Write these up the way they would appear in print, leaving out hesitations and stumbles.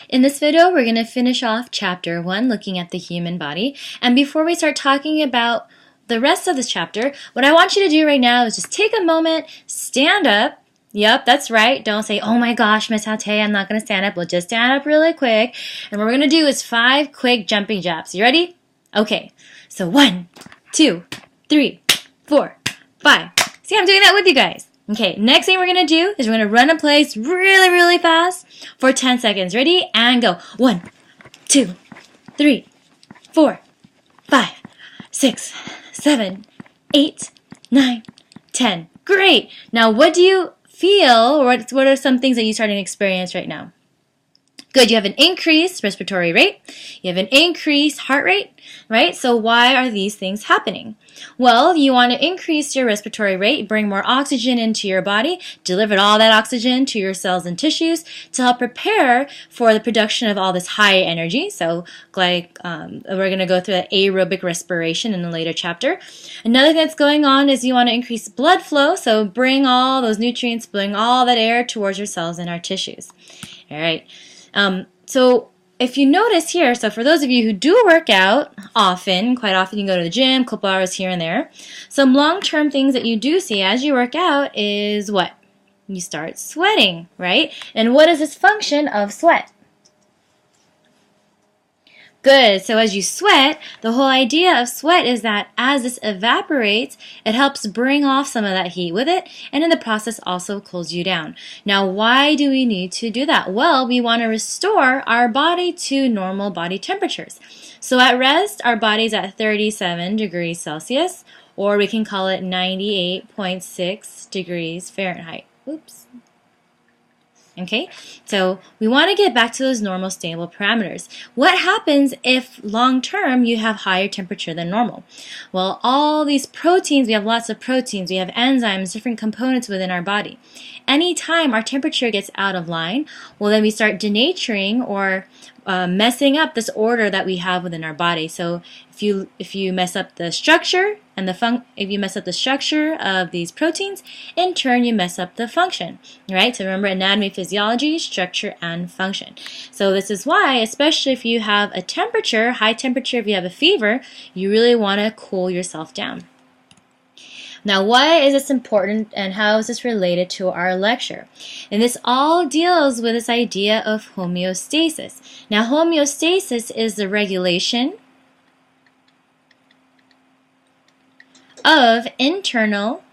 In this video, we're going to finish off Chapter 1, looking at the human body. And before we start talking about the rest of this chapter, what I want you to do right now is just take a moment, stand up. Yep, that's right. Don't say, oh my gosh, Miss Haute, I'm not going to stand up. We'll just stand up really quick. And what we're going to do is 5 quick jumping jacks. You ready? Okay. So 1, 2, 3, 4, 5. See, I'm doing that with you guys. Okay, next thing we're going to do is we're going to run in place really, really fast for 10 seconds. Ready? And go. 1, 2, 3, 4, 5, 6, 7, 8, 9, 10. Great. Now, what do you feel, or what are some things that you're starting to experience right now? Good, you have an increased respiratory rate, you have an increased heart rate, right? So why are these things happening? Well, you want to increase your respiratory rate, bring more oxygen into your body, deliver all that oxygen to your cells and tissues to help prepare for the production of all this high energy. So like we're going to go through that aerobic respiration in a later chapter. Another thing that's going on is you want to increase blood flow, so bring all those nutrients, bring all that air towards your cells and our tissues. All right. So if you notice here, so for those of you who do work out often, quite often you go to the gym, a couple hours here and there, some long-term things that you do see as you work out is what? You start sweating, right? And what is this function of sweat? Good. So as you sweat, the whole idea of sweat is that as this evaporates, it helps bring off some of that heat with it, and in the process also cools you down. Now, why do we need to do that? Well, we want to restore our body to normal body temperatures. So at rest, our body's at 37 degrees Celsius, or we can call it 98.6 degrees Fahrenheit. Oops. Okay, so we want to get back to those normal stable parameters. What happens if long-term you have higher temperature than normal? Well, all these proteins, we have lots of proteins, we have enzymes, different components within our body. Anytime our temperature gets out of line, well then we start denaturing or messing up this order that we have within our body. So if you mess up the structure and if you mess up the structure of these proteins, in turn you mess up the function, right? So remember, anatomy, physiology, structure, and function. So this is why, especially if you have a temperature, high temperature, if you have a fever, you really want to cool yourself down. Now, why is this important and how is this related to our lecture? And this all deals with this idea of homeostasis. Now, homeostasis is the regulation of internal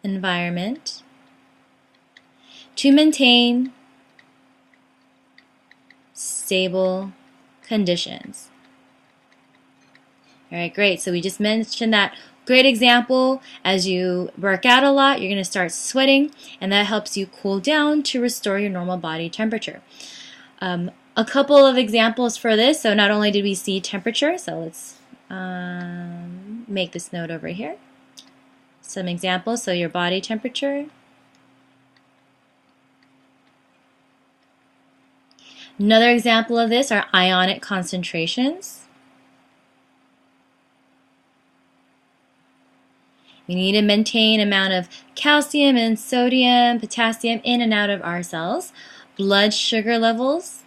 environment to maintain stable conditions. All right, great. So we just mentioned that great example. As you work out a lot, you're going to start sweating, and that helps you cool down to restore your normal body temperature. A couple of examples for this. So not only did we see temperature, so let's make this note over here. Some examples. So your body temperature. Another example of this are ionic concentrations. We need to maintain amount of calcium and sodium, potassium in and out of our cells. Blood sugar levels.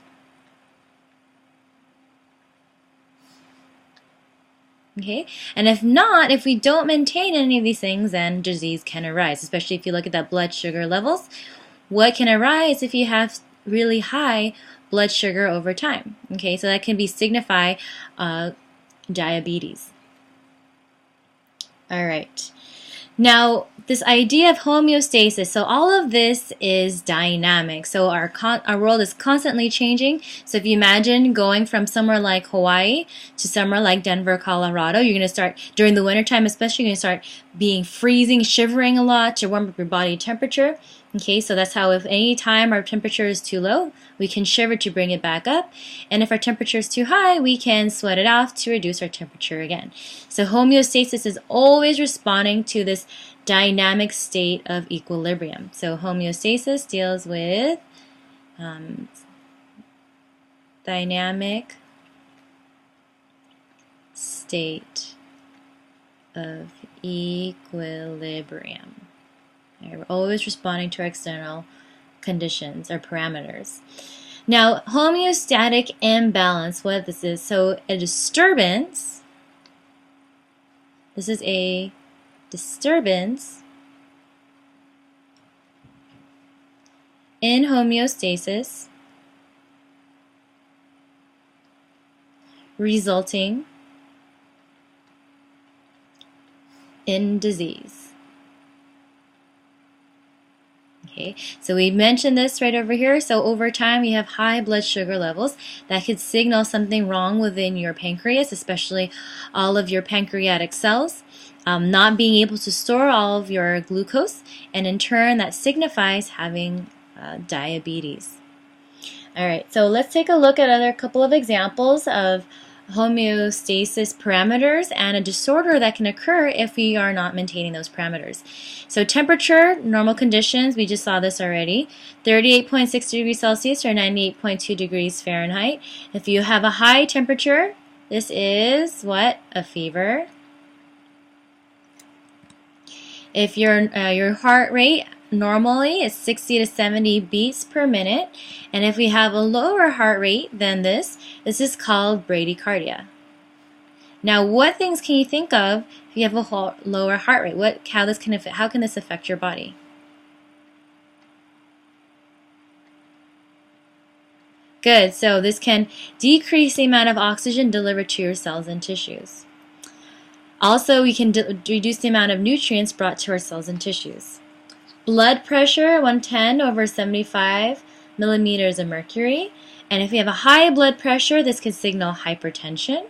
Okay, and if we don't maintain any of these things, then disease can arise, especially if you look at that blood sugar levels. What can arise if you have really high blood sugar over time? Okay, so that can be signify diabetes. All right. Now, this idea of homeostasis, so all of this is dynamic. So our world is constantly changing. So if you imagine going from somewhere like Hawaii to somewhere like Denver, Colorado, you're going to start, during the wintertime especially, you're going to start being freezing, shivering a lot to warm up your body temperature. Okay, so that's how if any time our temperature is too low, we can shiver to bring it back up. And if our temperature is too high, we can sweat it off to reduce our temperature again. So homeostasis is always responding to this dynamic state of equilibrium. So homeostasis deals with dynamic state of equilibrium. We're always responding to our external conditions or parameters. Now, homeostatic imbalance, what this is, so a disturbance, this is a disturbance in homeostasis resulting in disease. Okay, so we mentioned this right over here. So over time, you have high blood sugar levels that could signal something wrong within your pancreas, especially all of your pancreatic cells, not being able to store all of your glucose, and in turn, that signifies having diabetes. All right, so let's take a look at a couple of examples of homeostasis parameters and a disorder that can occur if we are not maintaining those parameters. So temperature, normal conditions, we just saw this already, 38.6 degrees Celsius or 98.2 degrees Fahrenheit. If you have a high temperature, this is what? A fever. If your heart rate normally is 60 to 70 beats per minute, and if we have a lower heart rate than this is called bradycardia. Now, what things can you think of if you have a lower heart rate? How can this affect your body? Good. So this can decrease the amount of oxygen delivered to your cells and tissues. Also, we can reduce the amount of nutrients brought to our cells and tissues. Blood pressure, 110 over 75 millimeters of mercury. And if we have a high blood pressure, this could signal hypertension.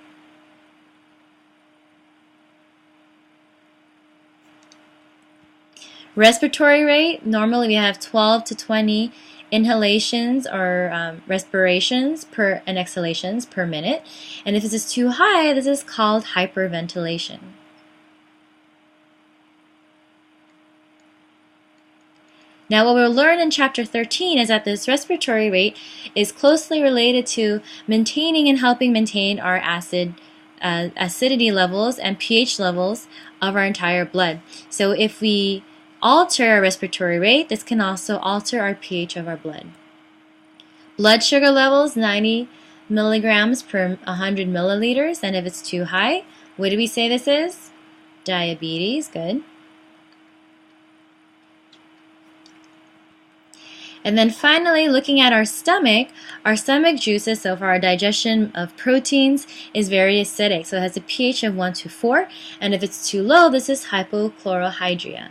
Respiratory rate, normally we have 12 to 20 inhalations or respirations and exhalations per minute. And if this is too high, this is called hyperventilation. Now, what we'll learn in Chapter 13 is that this respiratory rate is closely related to maintaining and helping maintain our acidity levels and pH levels of our entire blood. So if we alter our respiratory rate, this can also alter our pH of our blood. Blood sugar levels, 90 milligrams per 100 milliliters, and if it's too high, what do we say this is? Diabetes, good. And then finally, looking at our stomach juices, so for our digestion of proteins, is very acidic. So it has a pH of 1 to 4, and if it's too low, this is hypochlorhydria.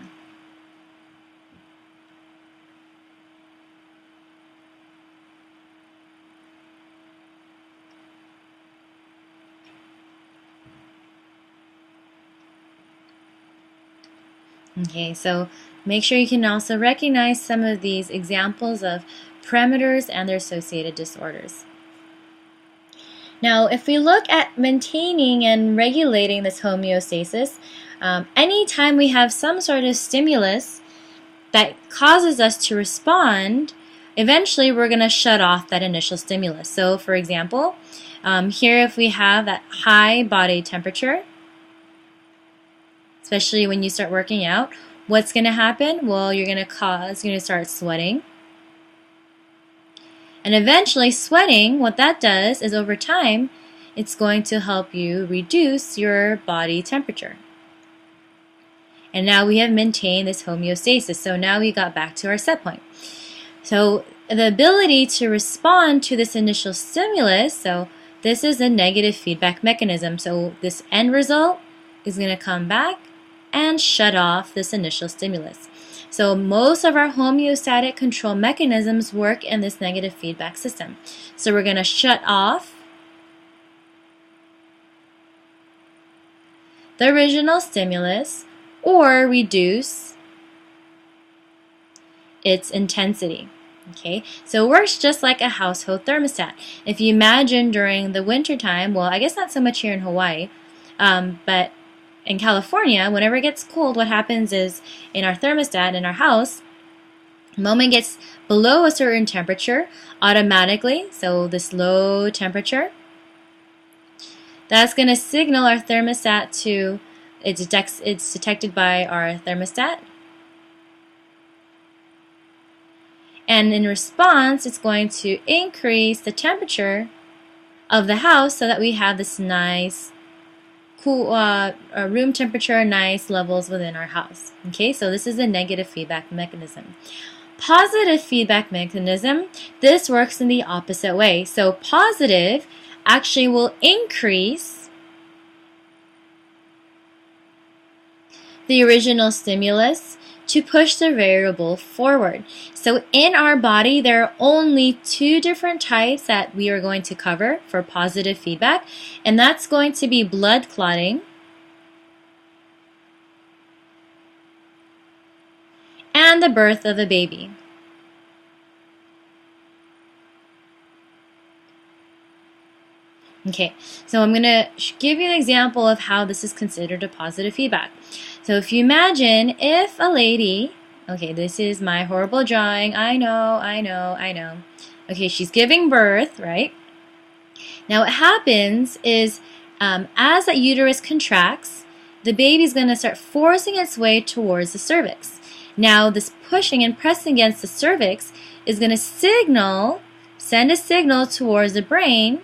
Okay, so make sure you can also recognize some of these examples of parameters and their associated disorders. Now, if we look at maintaining and regulating this homeostasis, anytime we have some sort of stimulus that causes us to respond, eventually we're going to shut off that initial stimulus. So, for example, here if we have that high body temperature, especially when you start working out, what's going to happen? Well, you're going to start sweating. And eventually sweating, what that does is over time, it's going to help you reduce your body temperature. And now we have maintained this homeostasis. So now we got back to our set point. So the ability to respond to this initial stimulus, so this is a negative feedback mechanism. So this end result is going to come back and shut off this initial stimulus. So most of our homeostatic control mechanisms work in this negative feedback system. So we're going to shut off the original stimulus or reduce its intensity. Okay, so it works just like a household thermostat. If you imagine during the winter time, well, I guess not so much here in Hawaii, but in California, whenever it gets cold, what happens is in our thermostat in our house, the moment it gets below a certain temperature, automatically, so this low temperature, that's going to signal our thermostat to, it's detected by our thermostat, And in response, it's going to increase the temperature of the house so that we have this nice cool room temperature, nice levels within our house. Okay, so this is a negative feedback mechanism. Positive feedback mechanism, this works in the opposite way. So positive actually will increase the original stimulus to push the variable forward. So in our body, there are only two different types that we are going to cover for positive feedback, and that's going to be blood clotting and the birth of a baby. Okay, so I'm going to give you an example of how this is considered a positive feedback. So if you imagine if a lady, okay, this is my horrible drawing, I know. Okay, she's giving birth, right? Now what happens is as that uterus contracts, the baby's going to start forcing its way towards the cervix. Now this pushing and pressing against the cervix is going to send a signal towards the brain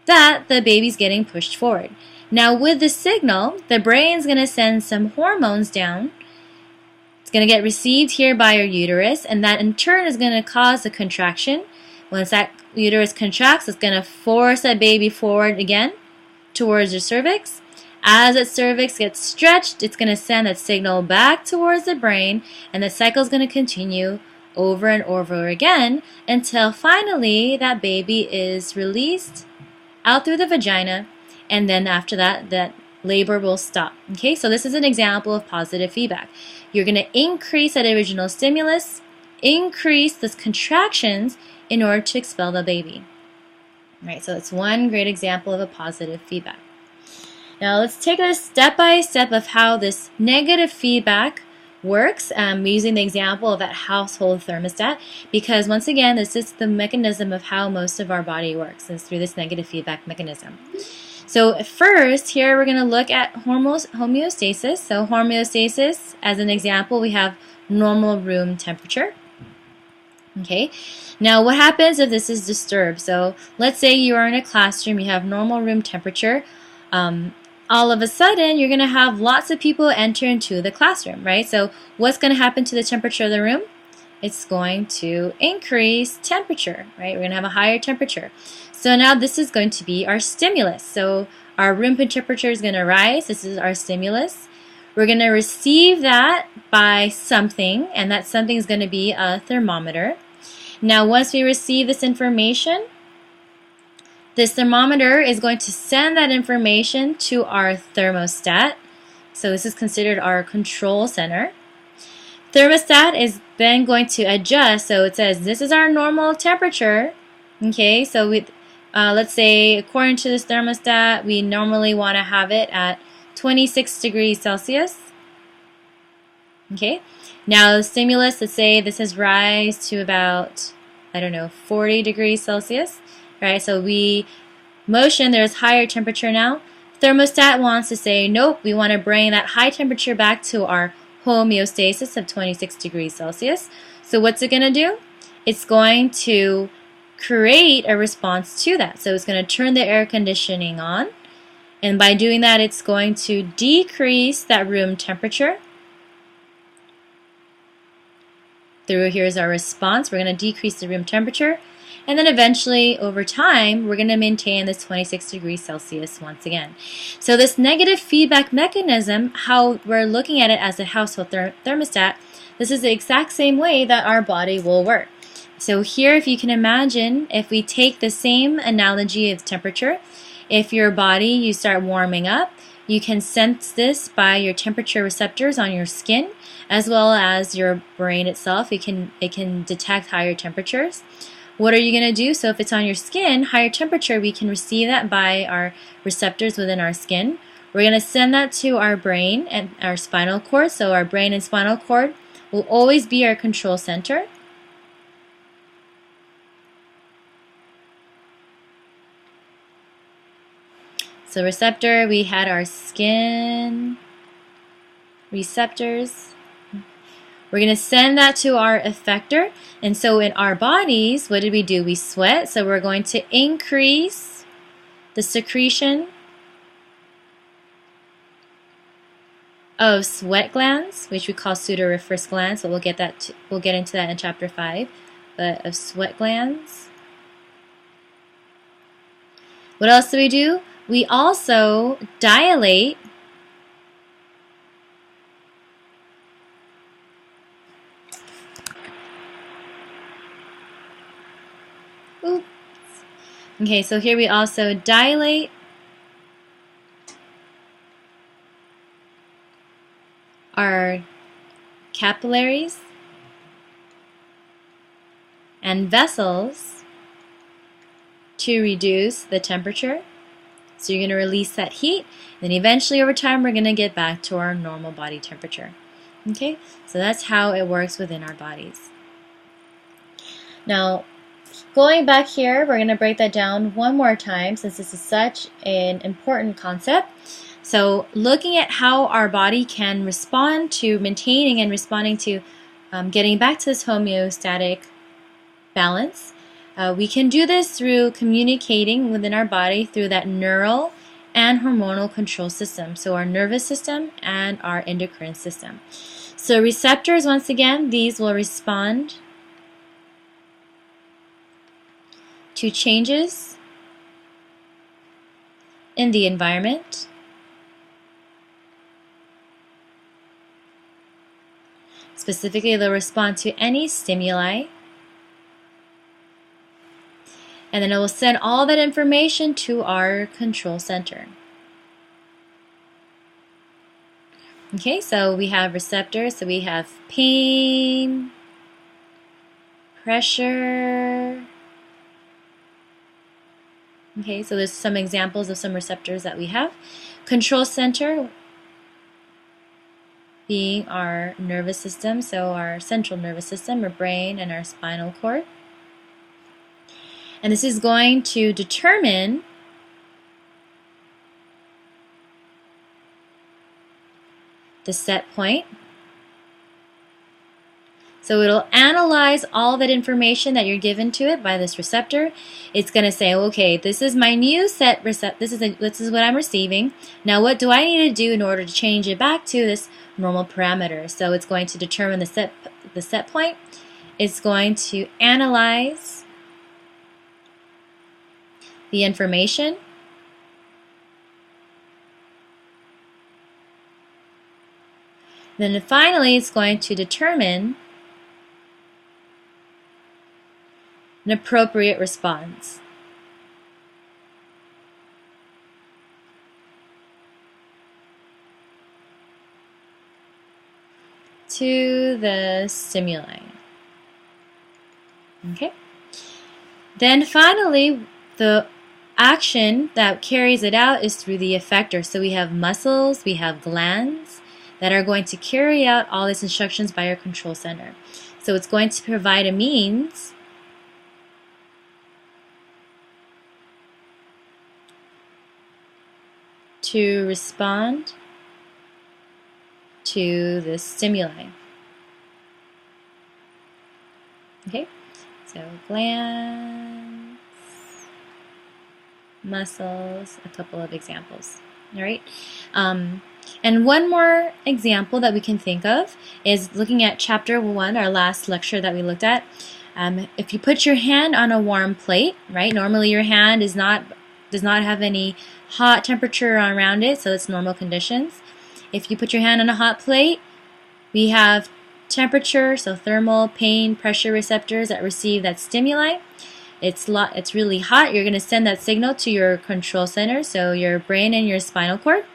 that the baby's getting pushed forward. Now with the signal, the brain's going to send some hormones down. It's going to get received here by your uterus, and that in turn is going to cause a contraction. Once that uterus contracts, it's going to force that baby forward again towards your cervix. As that cervix gets stretched, it's going to send that signal back towards the brain, and the cycle is going to continue over and over again until finally that baby is released out through the vagina, and then after that, that labor will stop. Okay, so this is an example of positive feedback. You're going to increase that original stimulus, increase the contractions in order to expel the baby. All right, so it's one great example of a positive feedback. Now let's take a step by step of how this negative feedback works using the example of that household thermostat, because once again this is the mechanism of how most of our body works, is through this negative feedback mechanism. So first here we're going to look at homeostasis. So homeostasis, as an example, we have normal room temperature. Okay, now what happens if this is disturbed? So let's say you are in a classroom, you have normal room temperature. All of a sudden, you're going to have lots of people enter into the classroom, right? So what's going to happen to the temperature of the room? It's going to increase temperature, right? We're going to have a higher temperature. So now this is going to be our stimulus. So our room temperature is going to rise. This is our stimulus. We're going to receive that by something, and that something is going to be a thermometer. Now, once we receive this information, this thermometer is going to send that information to our thermostat. So this is considered our control center. Thermostat is then going to adjust. So it says this is our normal temperature. Okay, so let's say according to this thermostat, we normally want to have it at 26 degrees Celsius. Okay, now the stimulus, let's say this has rise to about, 40 degrees Celsius. Right, so there's higher temperature now. Thermostat wants to say, nope, we want to bring that high temperature back to our homeostasis of 26 degrees Celsius. So what's it going to do? It's going to create a response to that. So it's going to turn the air conditioning on. And by doing that, it's going to decrease that room temperature. Here's our response. We're going to decrease the room temperature. And then eventually, over time, we're going to maintain this 26 degrees Celsius once again. So this negative feedback mechanism, how we're looking at it as a household thermostat, this is the exact same way that our body will work. So here, if you can imagine, if we take the same analogy of temperature, if your body, you start warming up, you can sense this by your temperature receptors on your skin, as well as your brain itself. It can detect higher temperatures. What are you going to do? So if it's on your skin, higher temperature, we can receive that by our receptors within our skin. We're going to send that to our brain and our spinal cord. So our brain and spinal cord will always be our control center. So receptor, we had our skin receptors. We're going to send that to our effector. And so in our bodies, what did we do? We sweat. So we're going to increase the secretion of sweat glands, which we call sudoriferous glands. So we'll get into that in chapter 5. But of sweat glands. What else do we do? We also dilate oops. Okay, so here we also dilate our capillaries and vessels to reduce the temperature. So you're going to release that heat, then eventually over time we're going to get back to our normal body temperature. Okay, so that's how it works within our bodies. Now, going back here, we're going to break that down one more time since this is such an important concept. So looking at how our body can respond to maintaining and responding to getting back to this homeostatic balance, we can do this through communicating within our body through that neural and hormonal control system. So our nervous system and our endocrine system. So receptors, once again, these will respond to changes in the environment. Specifically, they'll respond to any stimuli. And then it will send all that information to our control center. Okay, so we have receptors. So we have pain, pressure. Okay, so there's some examples of some receptors that we have. Control center being our nervous system, so our central nervous system, our brain, and our spinal cord. And this is going to determine the set point. So it'll analyze all that information that you're given to it by this receptor. It's going to say, okay, this is my new set this is what I'm receiving. Now what do I need to do in order to change it back to this normal parameter? So it's going to determine the set point. It's going to analyze the information. Then finally, it's going to determine an appropriate response. To the stimuli. Okay. Then finally, the action that carries it out is through the effector. So we have muscles, we have glands that are going to carry out all these instructions by our control center. So it's going to provide a means to respond to the stimuli. Okay, so glands, muscles, a couple of examples. All right, and one more example that we can think of is looking at chapter 1, our last lecture that we looked at. If you put your hand on a warm plate, right? Normally your hand does not have any hot temperature around it, so it's normal conditions. If you put your hand on a hot plate, we have temperature, so thermal, pain, pressure receptors that receive that stimuli. It's really hot. You're going to send that signal to your control center, so your brain and your spinal cord.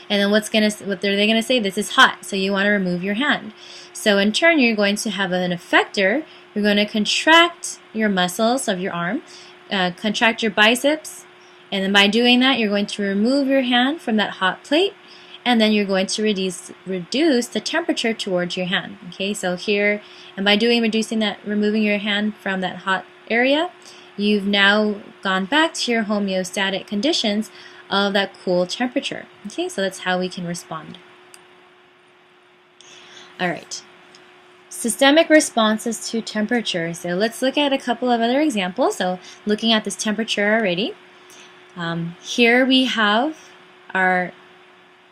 And then what are they going to say? This is hot, so you want to remove your hand. So in turn, you're going to have an effector. You're going to contract your muscles of your arm, contract your biceps, and then by doing that, you're going to remove your hand from that hot plate, and then you're going to reduce the temperature towards your hand. Okay, so here, and by removing your hand from that hot area, you've now gone back to your homeostatic conditions of that cool temperature. Okay, so that's how we can respond. All right. Systemic responses to temperature. So let's look at a couple of other examples. So looking at this temperature already. Here we have our,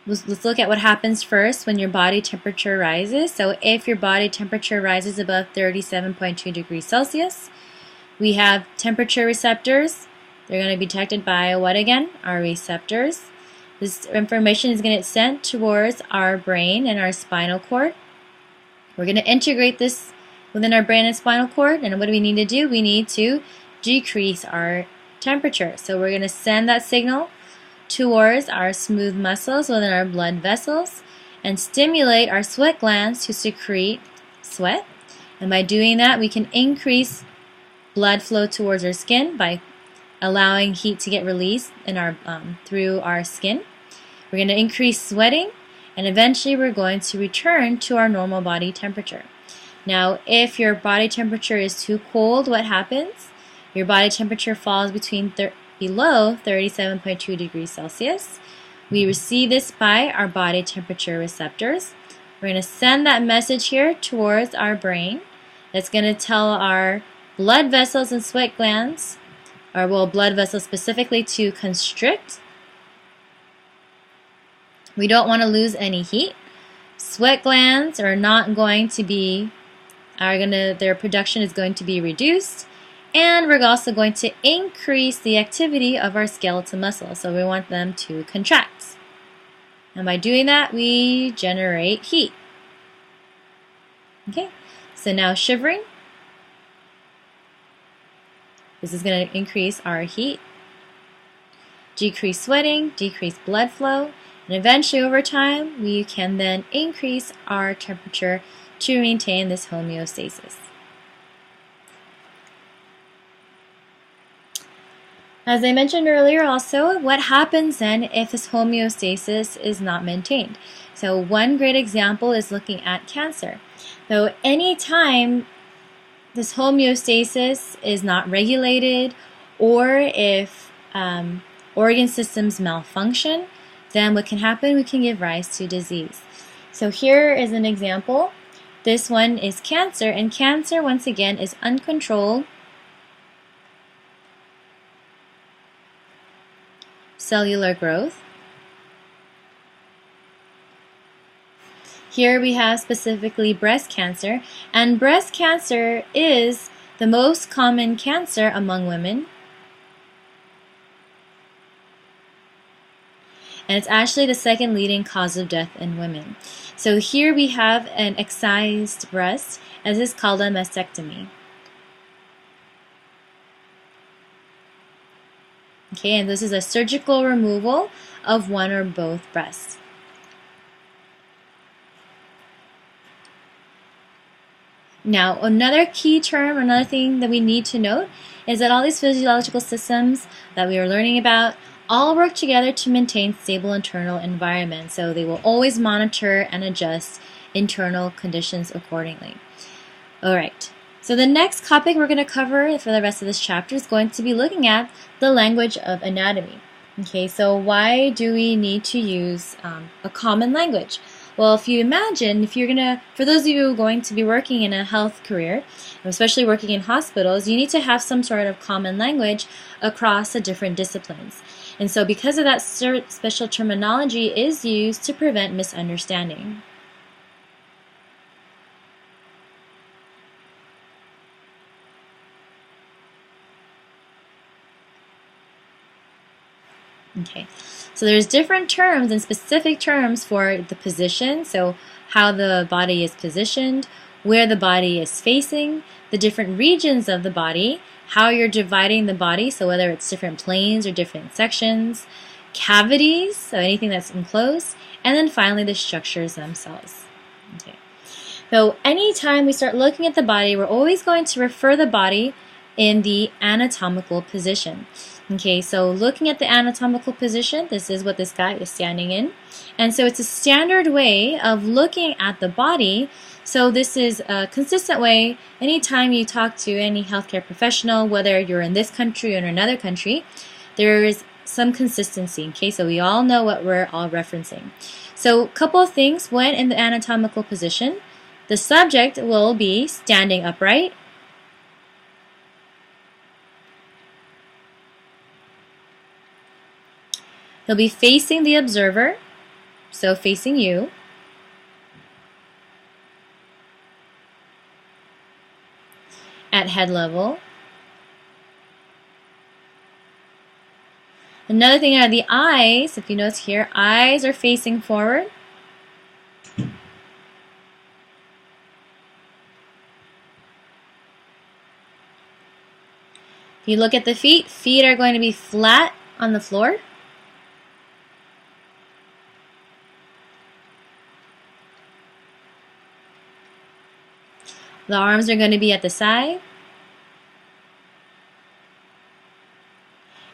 let's look at what happens first when your body temperature rises. So if your body temperature rises above 37.2 degrees Celsius, we have temperature receptors. They're going to be detected by what again? Our receptors. This information is going to get sent towards our brain and our spinal cord. We're going to integrate this within our brain and spinal cord, and what do we need to do? We need to decrease our temperature. So we're going to send that signal towards our smooth muscles within our blood vessels and stimulate our sweat glands to secrete sweat. And by doing that, we can increase blood flow towards our skin by allowing heat to get released in our through our skin. We're going to increase sweating, and eventually we're going to return to our normal body temperature. Now, if your body temperature is too cold, what happens? Your body temperature falls below 37.2 degrees Celsius. We receive this by our body temperature receptors. We're going to send that message here towards our brain. That's going to tell our blood vessels and sweat glands, or well, blood vessels specifically, to constrict. We don't want to lose any heat. Sweat glands are not going to be, their production is going to be reduced, and we're also going to increase the activity of our skeletal muscles. So we want them to contract. And by doing that, we generate heat. Okay, so now shivering. This is going to increase our heat. Decrease sweating, decrease blood flow. And eventually, over time, we can then increase our temperature to maintain this homeostasis. As I mentioned earlier also, what happens then if this homeostasis is not maintained? So one great example is looking at cancer. So anytime this homeostasis is not regulated, or if organ systems malfunction, then what can happen? We can give rise to disease. So here is an example. This one is cancer, and cancer once again is uncontrolled cellular growth. Here we have specifically breast cancer, and breast cancer is the most common cancer among women. And it's actually the second leading cause of death in women. So here we have an excised breast, as is called a mastectomy. Okay, and this is a surgical removal of one or both breasts. Now, another key term, another thing that we need to note is that all these physiological systems that we are learning about all work together to maintain stable internal environment. So they will always monitor and adjust internal conditions accordingly. All right. So the next topic we're going to cover for the rest of this chapter is going to be looking at the language of anatomy. Okay, so why do we need to use a common language? Well, if you imagine, for those of you who are going to be working in a health career, especially working in hospitals, you need to have some sort of common language across the different disciplines. And so because of that, special terminology is used to prevent misunderstanding. Okay, so there's different terms and specific terms for the position, so how the body is positioned, where the body is facing, the different regions of the body, how you're dividing the body, so whether it's different planes or different sections, cavities, so anything that's enclosed, and then finally the structures themselves. Okay. So anytime we start looking at the body, we're always going to refer the body in the anatomical position. Okay, so looking at the anatomical position, this is what this guy is standing in. And so it's a standard way of looking at the body. So this is a consistent way anytime you talk to any healthcare professional, whether you're in this country or in another country, there is some consistency. Okay, so we all know what we're all referencing. So a couple of things when in the anatomical position. The subject will be standing upright. He'll be facing the observer, so facing you. At head level. Another thing are the eyes. If you notice here, eyes are facing forward. If you look at the feet, feet are going to be flat on the floor. The arms are going to be at the side.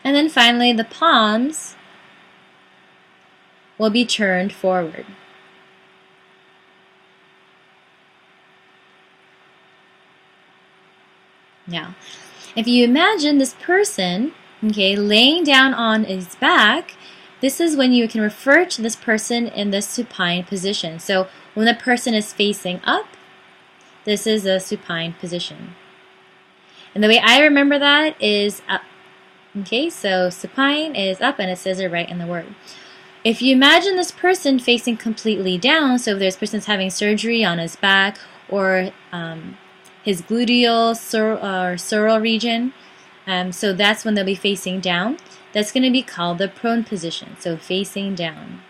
And then finally, the palms will be turned forward. Now, if you imagine this person, okay, laying down on his back, this is when you can refer to this person in the supine position. So when the person is facing up, this is a supine position. And the way I remember that is up. Okay, so supine is up and it says it right in the word. If you imagine this person facing completely down, so if this person's having surgery on his back or his gluteal or sural region, so that's when they'll be facing down. That's going to be called the prone position, so facing down.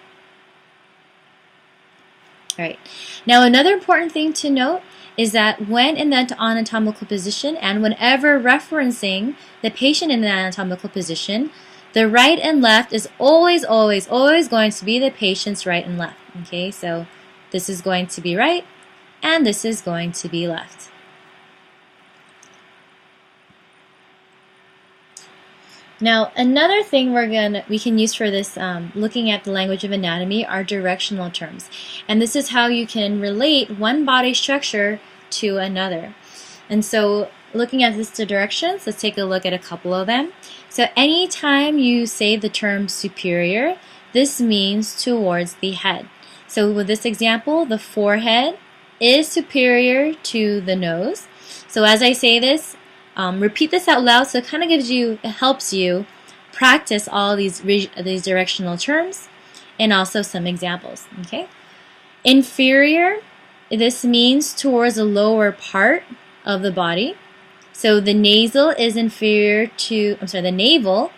All right. Now another important thing to note is that when in the anatomical position and whenever referencing the patient in the anatomical position, the right and left is always going to be the patient's right and left. Okay, so this is going to be right and this is going to be left. Now, another thing we can use for this, looking at the language of anatomy, are directional terms. And this is how you can relate one body structure to another. And so, looking at the directions, let's take a look at a couple of them. So, anytime you say the term superior, this means towards the head. So, with this example, the forehead is superior to the nose. So, as I say this, repeat this out loud, so it kind of helps you practice all these directional terms and also some examples. Okay, inferior. This means towards the lower part of the body. So the nasal is inferior to. The navel.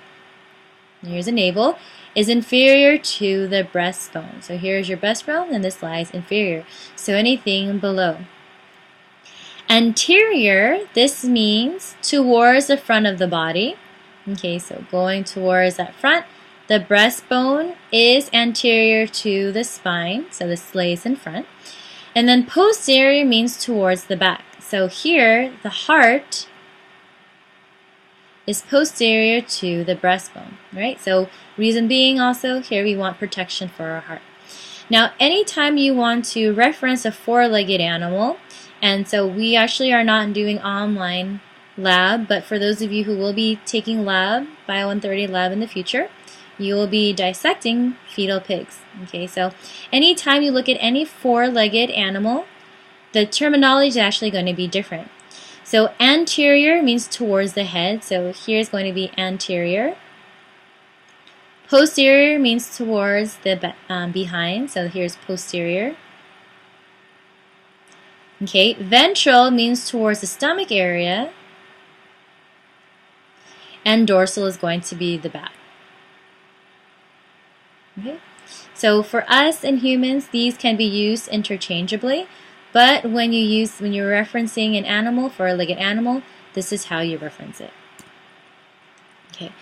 Here's a navel is inferior to the breastbone. So here's your breastbone, and this lies inferior. So anything below. Anterior, this means towards the front of the body. Okay, so going towards that front. The breastbone is anterior to the spine, so this lays in front. And then posterior means towards the back. So here, the heart is posterior to the breastbone, right? So reason being also, here we want protection for our heart. Now, anytime you want to reference a four-legged animal, and so we actually are not doing online lab, but for those of you who will be taking lab, Bio 130 lab in the future, you will be dissecting fetal pigs. Okay, so anytime you look at any four-legged animal, the terminology is actually going to be different. So anterior means towards the head, so here's going to be anterior. Posterior means towards the behind, so here's posterior. Okay, ventral means towards the stomach area, and dorsal is going to be the back. Okay, so for us and humans, these can be used interchangeably, but when you're referencing an animal, four-legged animal, this is how you reference it. Okay.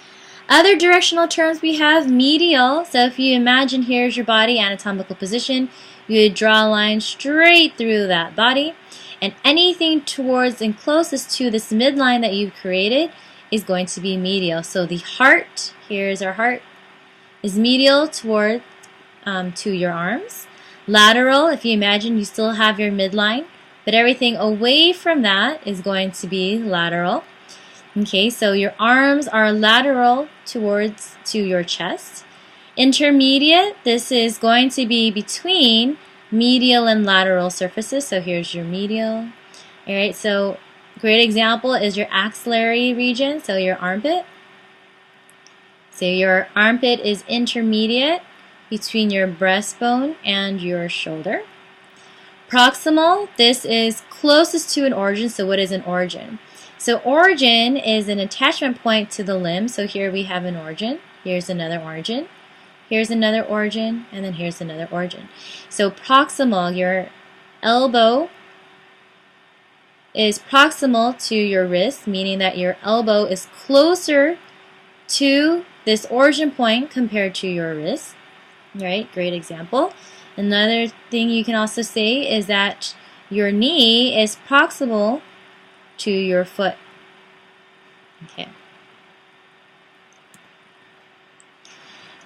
Other directional terms we have medial. So if you imagine here's your body, anatomical position, you would draw a line straight through that body, and anything towards and closest to this midline that you've created is going to be medial. So the heart, here's our heart, is medial toward to your arms. Lateral, if you imagine you still have your midline, but everything away from that is going to be lateral. Okay, so your arms are lateral to your chest. Intermediate, this is going to be between medial and lateral surfaces. So here's your medial. All right, so great example is your axillary region, so your armpit. So your armpit is intermediate between your breastbone and your shoulder. Proximal, this is closest to an origin. So what is an origin? So origin is an attachment point to the limb. So here we have an origin. Here's another origin. Here's another origin. And then here's another origin. So proximal, your elbow is proximal to your wrist, meaning that your elbow is closer to this origin point compared to your wrist. Right? Great example. Another thing you can also say is that your knee is proximal to your foot. Okay.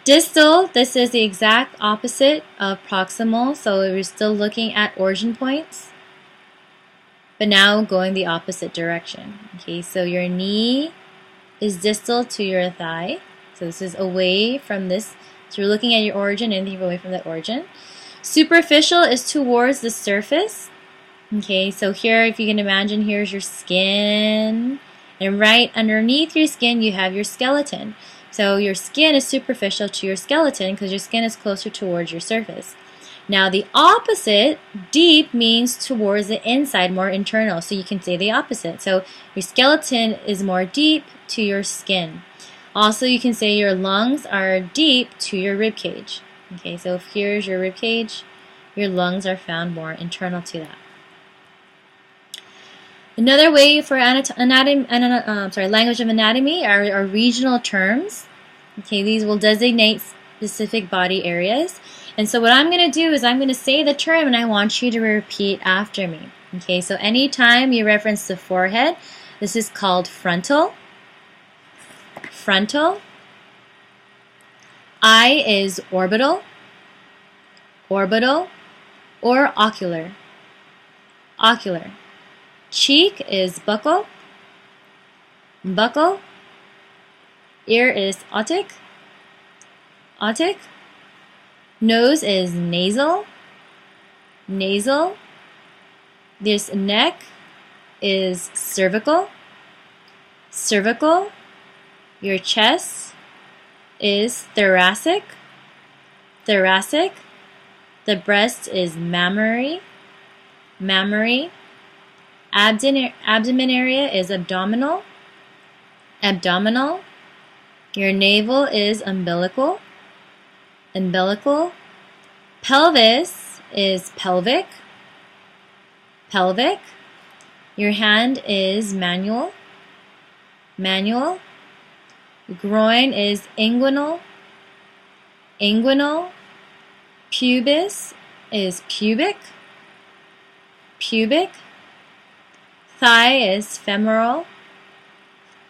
Distal, this is the exact opposite of proximal, so we're still looking at origin points, but now going the opposite direction. Okay, so your knee is distal to your thigh, so this is away from this. So you're looking at your origin, anything away from that origin. Superficial is towards the surface. Okay, so here, if you can imagine, here's your skin, and right underneath your skin you have your skeleton. So your skin is superficial to your skeleton because your skin is closer towards your surface. Now the opposite, deep, means towards the inside, more internal. So you can say the opposite. So your skeleton is more deep to your skin. Also, you can say your lungs are deep to your rib cage. Okay, so if here's your rib cage, your lungs are found more internal to that. Another way for language of anatomy are regional terms. Okay, these will designate specific body areas. And so what I'm going to do is I'm going to say the term and I want you to repeat after me. Okay, so anytime you reference the forehead, this is called frontal. Frontal. Eye is orbital, orbital, or ocular, ocular. Cheek is buccal, buccal. Ear is otic, otic. Nose is nasal, nasal. This neck is cervical, cervical. Your chest is thoracic, thoracic. The breast is mammary, mammary. Abdomen area is abdominal, abdominal. Your navel is umbilical, umbilical. Pelvis is pelvic, pelvic. Your hand is manual, manual. Groin is inguinal, inguinal. Pubis is pubic, pubic. Thigh is femoral,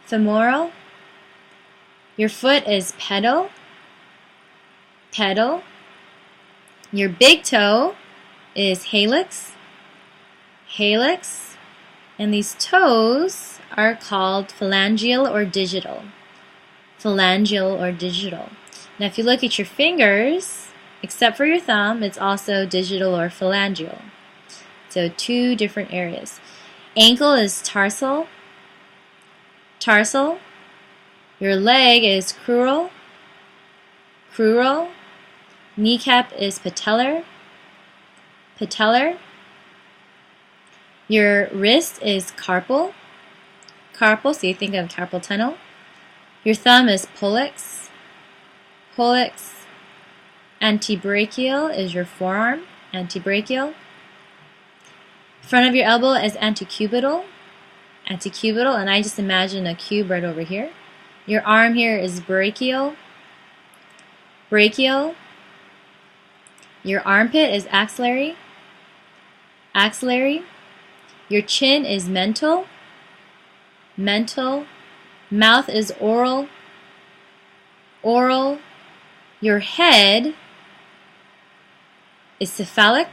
femoral. Your foot is pedal, pedal. Your big toe is halix, halix. And these toes are called phalangeal or digital, phalangeal or digital. Now if you look at your fingers, except for your thumb, it's also digital or phalangeal. So two different areas. Ankle is tarsal, tarsal. Your leg is crural, crural. Kneecap is patellar, patellar. Your wrist is carpal, carpal. So you think of carpal tunnel. Your thumb is pollex, pollex. Antebrachial is your forearm, antebrachial. Front of your elbow is antecubital, antecubital, and I just imagine a cube right over here. Your arm here is brachial, brachial. Your armpit is axillary, axillary. Your chin is mental, mental. Mouth is oral, oral. Your head is cephalic,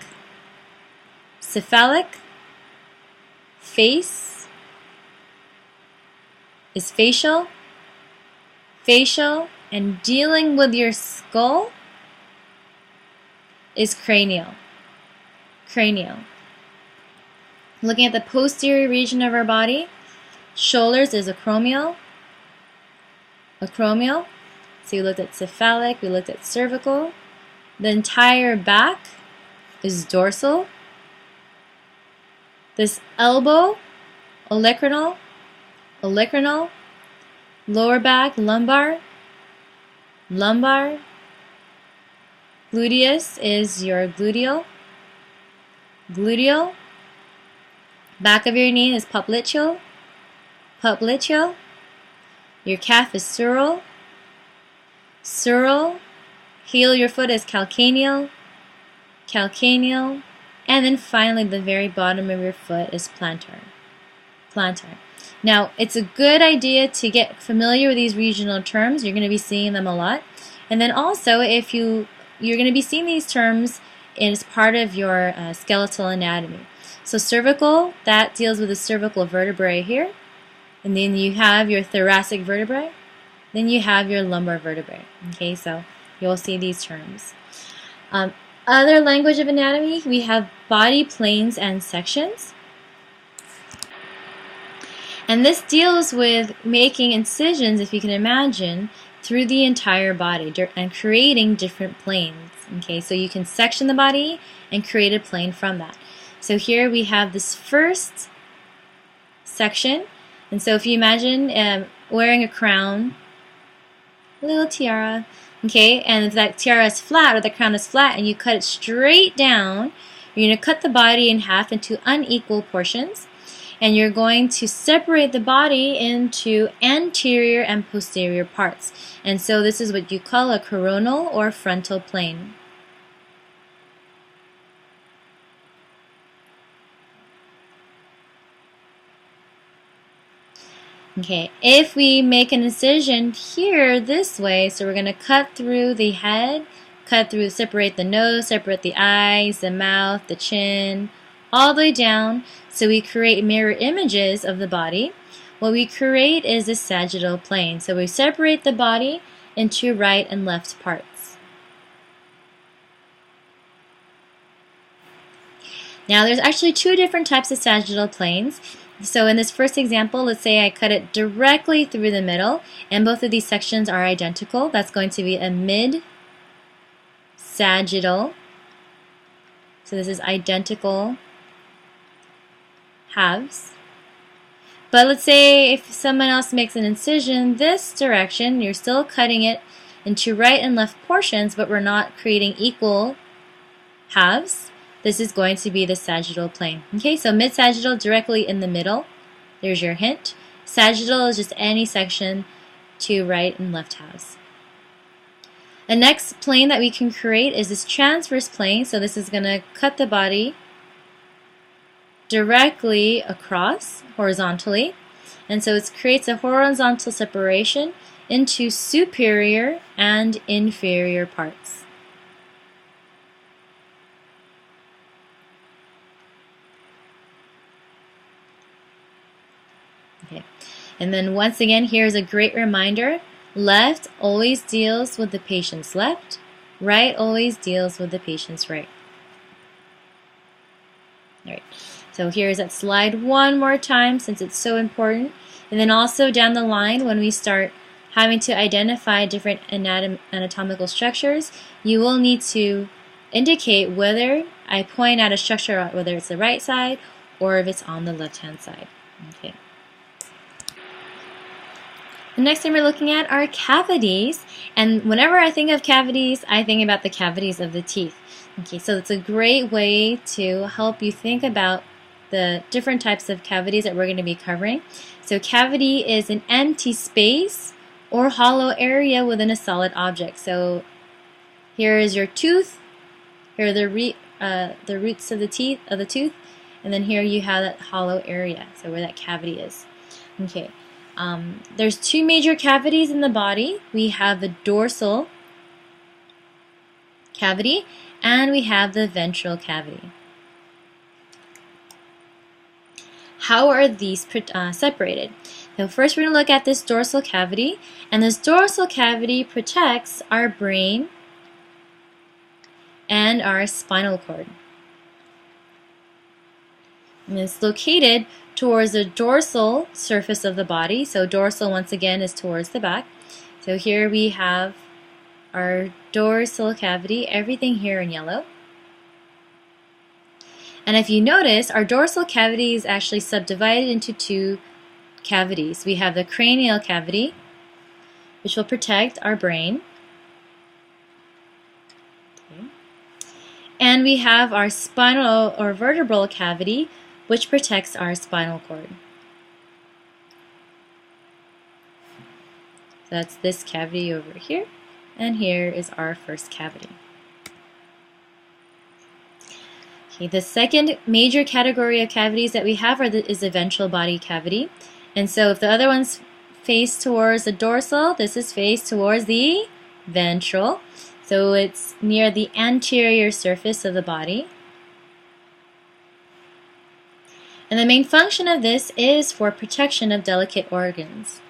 cephalic. Face is facial, facial. And dealing with your skull is cranial, cranial. Looking at the posterior region of our body, shoulders is acromial. Acromial. So we looked at cephalic, we looked at cervical. The entire back is dorsal. This elbow, olecramal, olecramal. Lower back, lumbar, lumbar. Gluteus is your gluteal, gluteal. Back of your knee is popliteal, popliteal. Your calf is sural, sural. Heel of your foot is calcaneal, calcaneal. And then finally, the very bottom of your foot is plantar, plantar. Now, it's a good idea to get familiar with these regional terms. You're going to be seeing them a lot. And then also, if you're going to be seeing these terms as part of your skeletal anatomy. So cervical, that deals with the cervical vertebrae here. And then you have your thoracic vertebrae. Then you have your lumbar vertebrae. Okay, so you'll see these terms. Other language of anatomy, we have body planes and sections. And this deals with making incisions, if you can imagine, through the entire body and creating different planes. Okay, so you can section the body and create a plane from that. So here we have this first section. And so if you imagine wearing a crown, a little tiara, okay, and if that tiara is flat or the crown is flat and you cut it straight down, you're going to cut the body in half into unequal portions. And you're going to separate the body into anterior and posterior parts. And so this is what you call a coronal or frontal plane. Okay, if we make an incision here this way, so we're going to cut through the head, separate the nose, separate the eyes, the mouth, the chin, all the way down, so we create mirror images of the body. What we create is a sagittal plane. So we separate the body into right and left parts. Now there's actually two different types of sagittal planes. So in this first example, let's say I cut it directly through the middle, and both of these sections are identical. That's going to be a mid-sagittal. So this is identical halves. But let's say if someone else makes an incision this direction, you're still cutting it into right and left portions, but we're not creating equal halves. This is going to be the sagittal plane. Okay, so mid-sagittal directly in the middle. There's your hint. Sagittal is just any section to right and left halves. The next plane that we can create is this transverse plane. So this is going to cut the body directly across horizontally, and so it creates a horizontal separation into superior and inferior parts. Okay, and then once again, here's a great reminder: left always deals with the patient's left, right always deals with the patient's right. All right. So here's that slide one more time since it's so important. And then also down the line when we start having to identify different anatomical structures, you will need to indicate whether I point at a structure, whether it's the right side or if it's on the left-hand side. Okay. The next thing we're looking at are cavities. And whenever I think of cavities, I think about the cavities of the teeth. Okay, so it's a great way to help you think about the different types of cavities that we're going to be covering. So cavity is an empty space or hollow area within a solid object. So here is your tooth. Here are the roots of the tooth, and then here you have that hollow area. So where that cavity is. Okay. There's two major cavities in the body. We have the dorsal cavity and we have the ventral cavity. How are these separated? So first we're going to look at this dorsal cavity, and this dorsal cavity protects our brain and our spinal cord. And it's located towards the dorsal surface of the body. So dorsal, once again, is towards the back. So here we have our dorsal cavity, everything here in yellow. And if you notice, our dorsal cavity is actually subdivided into two cavities. We have the cranial cavity, which will protect our brain. Okay. And we have our spinal or vertebral cavity, which protects our spinal cord. So that's this cavity over here, and here is our first cavity. Okay, the second major category of cavities that we have is the ventral body cavity. And so if the other one's face towards the dorsal, this is face towards the ventral. So it's near the anterior surface of the body. And the main function of this is for protection of delicate organs.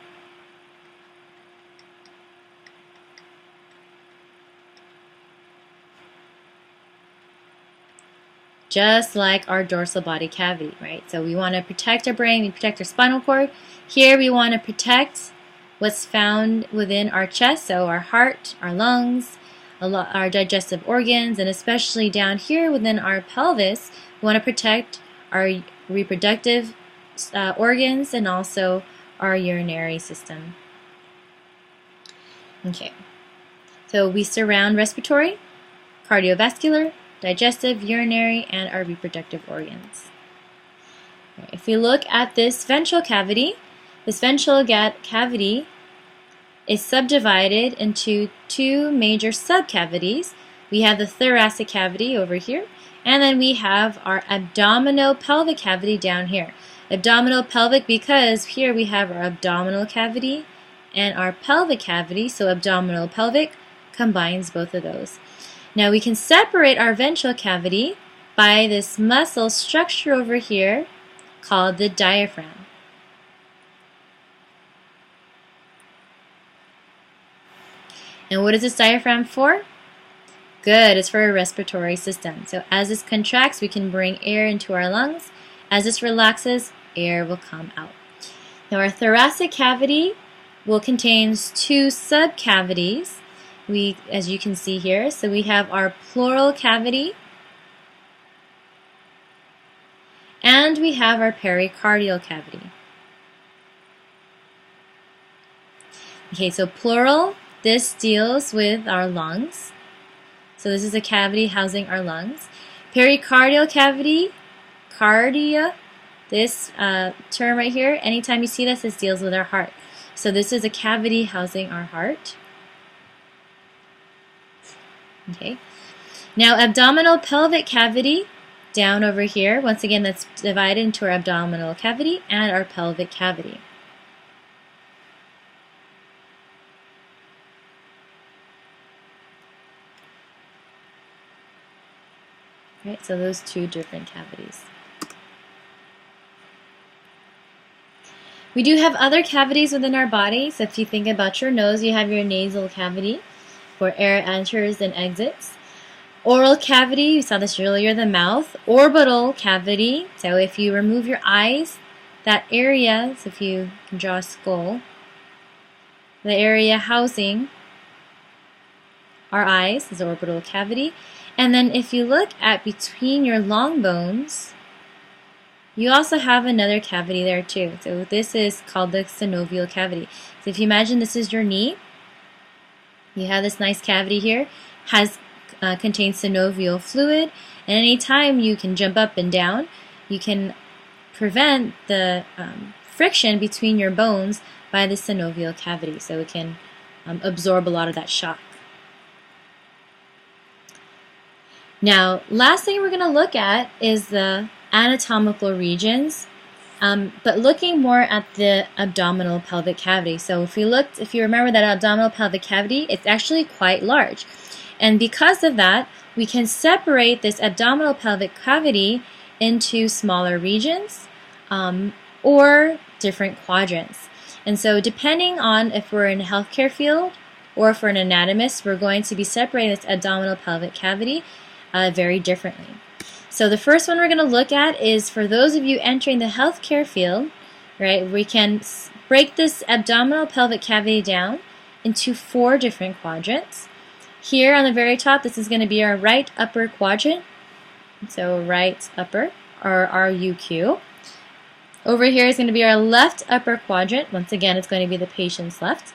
Just like our dorsal body cavity, right? So we want to protect our brain, we protect our spinal cord. Here we want to protect what's found within our chest, so our heart, our lungs, our digestive organs, and especially down here within our pelvis, we want to protect our reproductive organs and also our urinary system. Okay, so we surround respiratory, cardiovascular, digestive, urinary, and our reproductive organs. Right, if we look at this ventral cavity, this ventral cavity is subdivided into two major subcavities. We have the thoracic cavity over here, and then we have our abdominal pelvic cavity down here. Abdominal pelvic because here we have our abdominal cavity and our pelvic cavity, so abdominal pelvic combines both of those. Now we can separate our ventral cavity by this muscle structure over here called the diaphragm. And what is this diaphragm for? Good, it's for our respiratory system. So as this contracts, we can bring air into our lungs. As this relaxes, air will come out. Now our thoracic cavity will contain two subcavities. As you can see here, so we have our pleural cavity and we have our pericardial cavity. Okay, so pleural, this deals with our lungs. So this is a cavity housing our lungs. Pericardial cavity, cardia, this term right here, anytime you see this deals with our heart. So this is a cavity housing our heart. Okay. Now abdominal pelvic cavity down over here, once again that's divided into our abdominal cavity and our pelvic cavity. Right, so those two different cavities. We do have other cavities within our body. So if you think about your nose, you have your nasal cavity where air enters and exits. Oral cavity, you saw this earlier, the mouth. Orbital cavity, so if you remove your eyes, that area, so if you can draw a skull, the area housing our eyes is orbital cavity. And then if you look at between your long bones, you also have another cavity there too. So this is called the synovial cavity. So if you imagine this is your knee, you have this nice cavity here, contains synovial fluid, and anytime you can jump up and down, you can prevent the friction between your bones by the synovial cavity, so it can absorb a lot of that shock. Now, last thing we're going to look at is the anatomical regions, but looking more at the abdominal pelvic cavity. So if you remember that abdominal pelvic cavity, it's actually quite large. And because of that, we can separate this abdominal pelvic cavity into smaller regions or different quadrants. And so depending on if we're in a healthcare field or if we're an anatomist, we're going to be separating this abdominal pelvic cavity very differently. So the first one we're going to look at is for those of you entering the healthcare field, right? We can break this abdominal pelvic cavity down into 4 different quadrants. Here on the very top, this is going to be our right upper quadrant. So right upper, or RUQ. Over here is going to be our left upper quadrant. Once again, it's going to be the patient's left.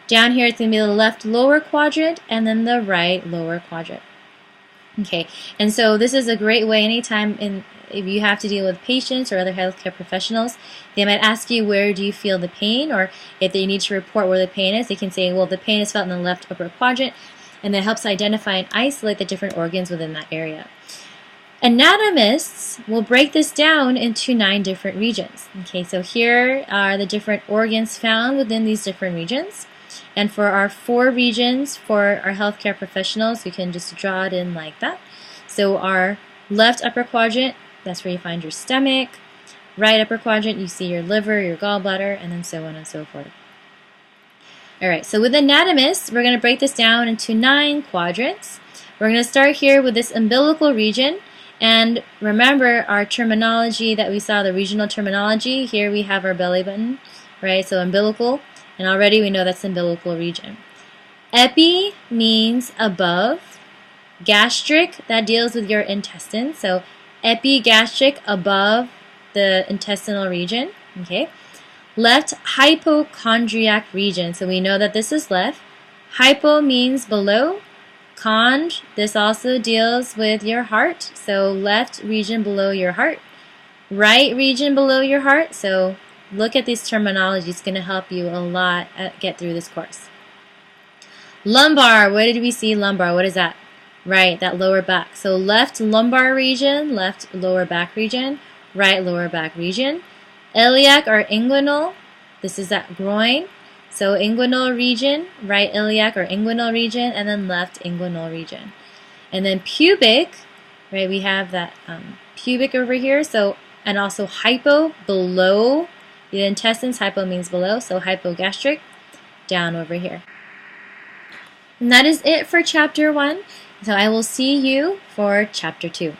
Down here, it's going to be the left lower quadrant, and then the right lower quadrant. Okay, and so this is a great way anytime if you have to deal with patients or other healthcare professionals, they might ask you where do you feel the pain, or if they need to report where the pain is, they can say, well, the pain is felt in the left upper quadrant, and that helps identify and isolate the different organs within that area. Anatomists will break this down into 9 different regions. Okay, so here are the different organs found within these different regions. And for our 4 regions for our healthcare professionals, we can just draw it in like that. So our left upper quadrant, that's where you find your stomach. Right upper quadrant, you see your liver, your gallbladder, and then so on and so forth. Alright, so with anatomists, we're going to break this down into 9 quadrants. We're going to start here with this umbilical region. And remember our terminology that we saw, the regional terminology. Here we have our belly button, right? So umbilical. And already we know that's the umbilical region. Epi means above. Gastric, that deals with your intestines. So epigastric, above the intestinal region. Okay. Left hypochondriac region. So we know that this is left. Hypo means below. Chond, this also deals with your heart. So left region below your heart. Right region below your heart. So look at these terminology. It's going to help you a lot get through this course. Lumbar. Where did we see lumbar? What is that? Right, that lower back. So left lumbar region, left lower back region, right lower back region. Iliac or inguinal. This is that groin. So inguinal region, right iliac or inguinal region, and then left inguinal region. And then pubic, right, we have that pubic over here. So, and also hypo, below the intestines. Hypo means below, so hypogastric, down over here. And that is it for chapter 1. So I will see you for chapter 2.